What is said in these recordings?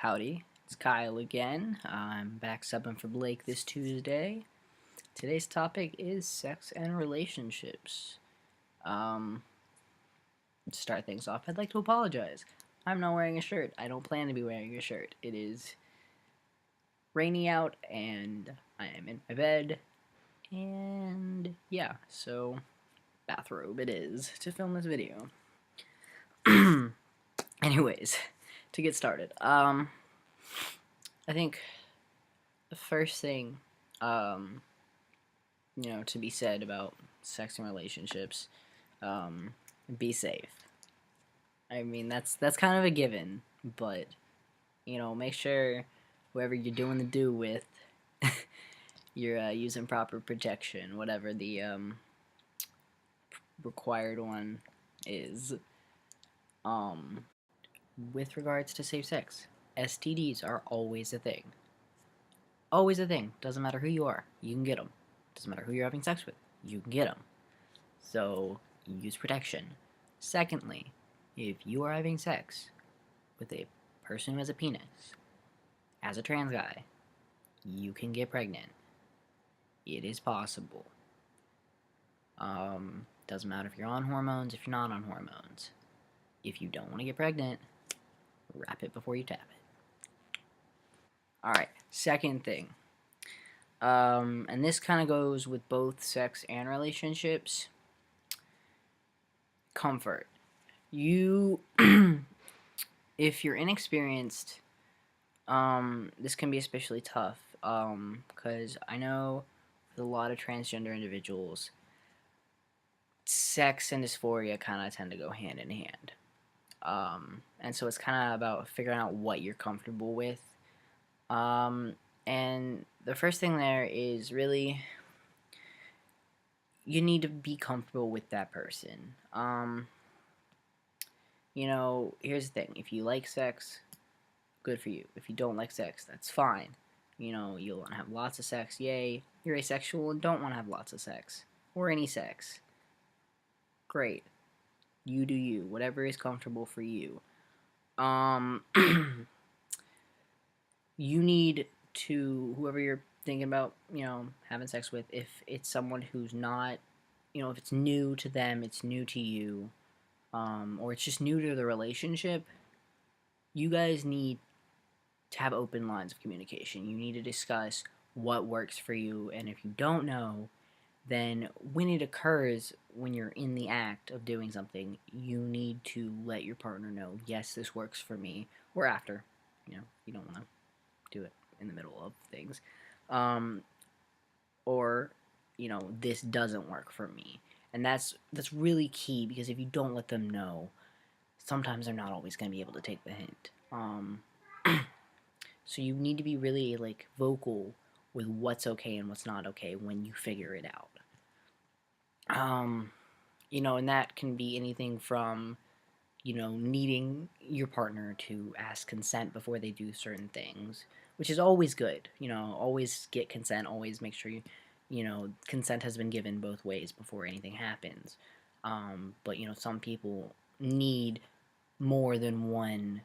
Howdy, it's Kyle again. I'm back subbing for Blake this Tuesday. Today's topic is sex and relationships. To start things off, I'd like to apologize. I'm not wearing a shirt. I don't plan to be wearing a shirt. It is rainy out and I am in my bed. And yeah, so bathrobe it is to film this video. Anyways, to get started, I think the first thing, to be said about sex and relationships, be safe. I mean, that's kind of a given, but, make sure whoever you're doing the do with, you're using proper protection, whatever the required one is. With regards to safe sex, STDs are always a thing. Always a thing. Doesn't matter who you are, you can get them. Doesn't matter who you're having sex with, you can get them. So, use protection. Secondly, if you are having sex with a person who has a penis, as a trans guy, you can get pregnant. It is possible. Doesn't matter if you're on hormones, if you're not on hormones. If you don't want to get pregnant, wrap it before you tap it. Alright, second thing. And this kind of goes with both sex and relationships. Comfort. You, if you're inexperienced, this can be especially tough, because I know with a lot of transgender individuals, sex and dysphoria kind of tend to go hand in hand. And so it's kind of about figuring out what you're comfortable with. And the first thing there is really, you need to be comfortable with that person. Here's the thing. If you like sex, good for you. If you don't like sex, that's fine. You'll want to have lots of sex. Yay. You're asexual and don't want to have lots of sex. Or any sex. Great. You do you. Whatever is comfortable for you. You need to, whoever you're thinking about, having sex with, if it's someone who's not, if it's new to them, it's new to you, or it's just new to the relationship, you guys need to have open lines of communication. You need to discuss what works for you, and if you don't know, then when it occurs, when you're in the act of doing something, you need to let your partner know, yes, this works for me, or after. You don't want to do it in the middle of things. Or, this doesn't work for me. And that's really key, because if you don't let them know, sometimes they're not always going to be able to take the hint. So you need to be really, vocal with what's okay and what's not okay when you figure it out. And that can be anything from, needing your partner to ask consent before they do certain things, which is always good. Always get consent, always make sure consent has been given both ways before anything happens. But, some people need more than one,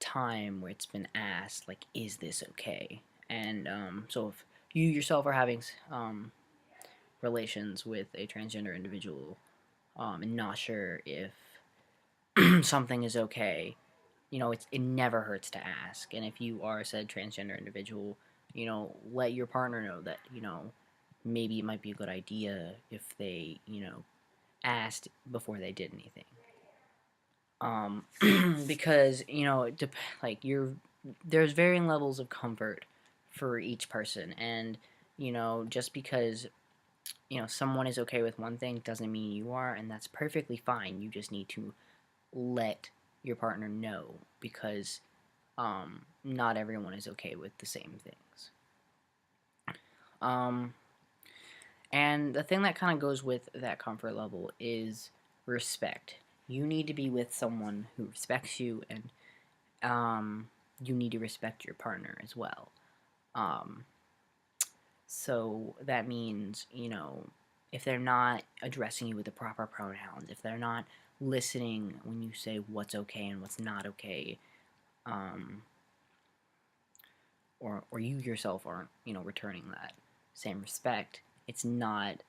time where it's been asked, is this okay? And, so if you yourself are having, relations with a transgender individual, and not sure if something is okay, it never hurts to ask. And if you are said transgender individual, let your partner know that, maybe it might be a good idea if they, asked before they did anything. Because, there's varying levels of comfort for each person, and, just because, someone is okay with one thing doesn't mean you are, and that's perfectly fine. You just need to let your partner know, because, not everyone is okay with the same things. And the thing that kind of goes with that comfort level is respect. You need to be with someone who respects you, and you need to respect your partner as well. So that means, if they're not addressing you with the proper pronouns, if they're not listening when you say what's okay and what's not okay, or you yourself aren't, returning that same respect, it's not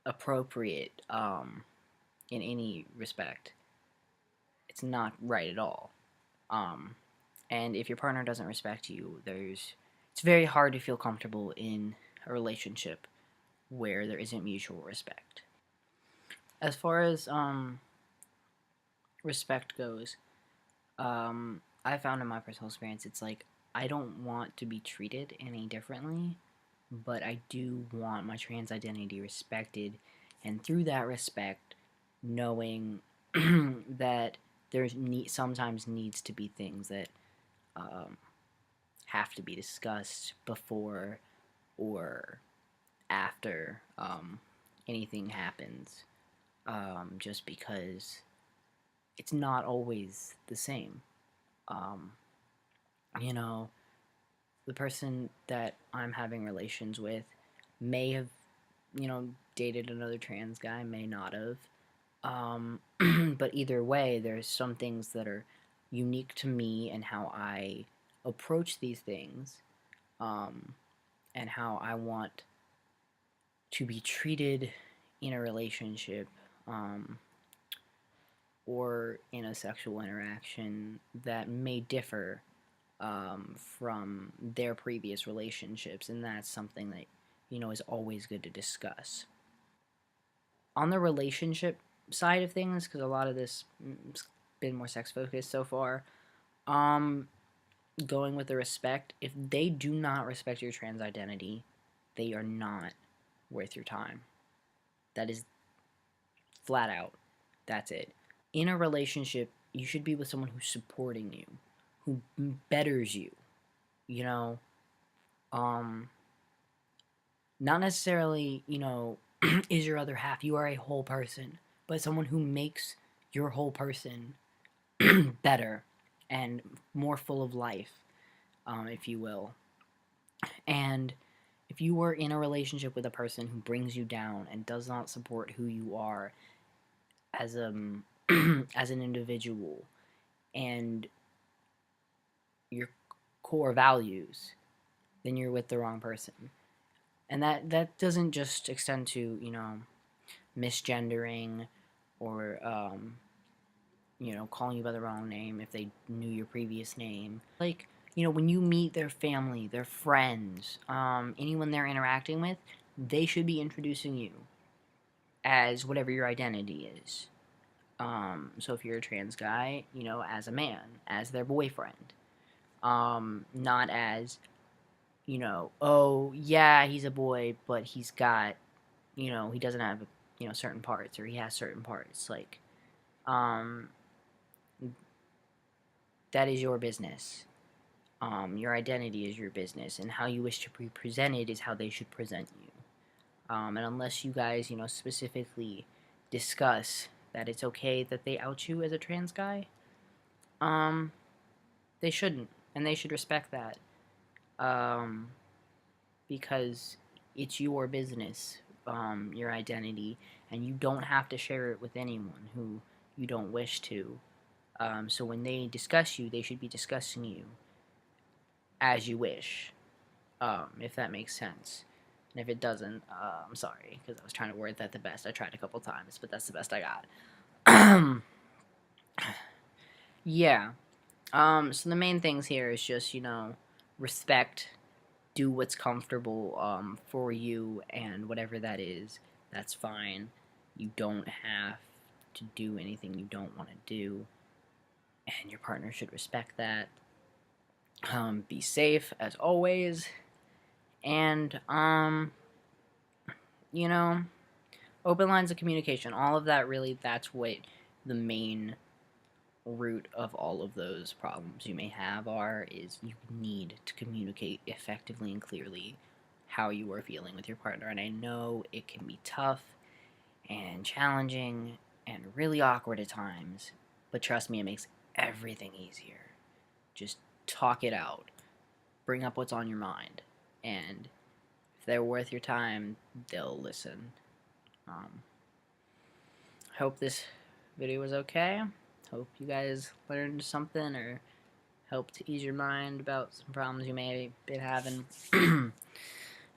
appropriate in any respect. It's not right at all. And if your partner doesn't respect you, it's very hard to feel comfortable in a relationship where there isn't mutual respect. As far as respect goes, I found in my personal experience, it's like I don't want to be treated any differently, but I do want my trans identity respected, and through that respect, knowing that sometimes needs to be things that um, have to be discussed before or after anything happens, just because it's not always the same. Um, you know, the person that I'm having relations with may have, dated another trans guy, may not have. But either way, there's some things that are unique to me and how I approach these things, and how I want to be treated in a relationship, or in a sexual interaction that may differ from their previous relationships, and that's something that is always good to discuss. On the relationship side of things, because a lot of this has been more sex focused so far, um, going with the respect. If they do not respect your trans identity, they are not worth your time. That is flat out. That's it. In a relationship, you should be with someone who's supporting you, who betters you. You know, um, not necessarily, is your other half. You are a whole person, but someone who makes your whole person better and more full of life, if you will. And if you are in a relationship with a person who brings you down and does not support who you are as as an individual and your core values, then you're with the wrong person. And that doesn't just extend to misgendering or calling you by the wrong name if they knew your previous name. Like, when you meet their family, their friends, anyone they're interacting with, they should be introducing you as whatever your identity is. So if you're a trans guy, as a man, as their boyfriend, not as, oh yeah, he's a boy, but he's got, he doesn't have, certain parts, or he has certain parts. Like, um, that is your business. Your identity is your business, and how you wish to be presented is how they should present you. And unless you guys, specifically discuss that it's okay that they out you as a trans guy, um, they shouldn't, and they should respect that, um, because it's your business, your identity, and you don't have to share it with anyone who you don't wish to. So when they discuss you, they should be discussing you as you wish, if that makes sense. And if it doesn't, I'm sorry, because I was trying to word that the best. I tried a couple times, but that's the best I got. Yeah. So the main things here is just, respect, do what's comfortable, for you, and whatever that is, that's fine. You don't have to do anything you don't want to do, and your partner should respect that. Be safe, as always, and, open lines of communication, all of that, really, that's what the main root of all of those problems you may have is you need to communicate effectively and clearly how you are feeling with your partner. And I know it can be tough and challenging and really awkward at times, but trust me, it makes everything easier. Just talk it out, bring up what's on your mind, and if they're worth your time, they'll listen. hope this video was okay. Hope you guys learned something or helped to ease your mind about some problems you may have been having.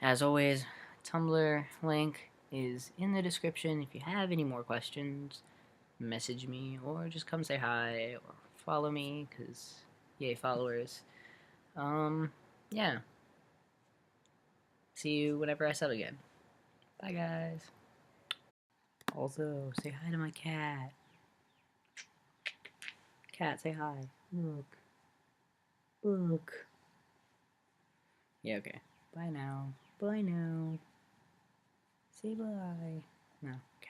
As always, Tumblr link is in the description. If you have any more questions, message me or just come say hi or follow me, because yay followers. Yeah. See you whenever I sub again. Bye, guys. Also, say hi to my cat. Cat, say hi. Look. Look. Yeah, okay. Bye now. Bye now. Say bye. No, cat.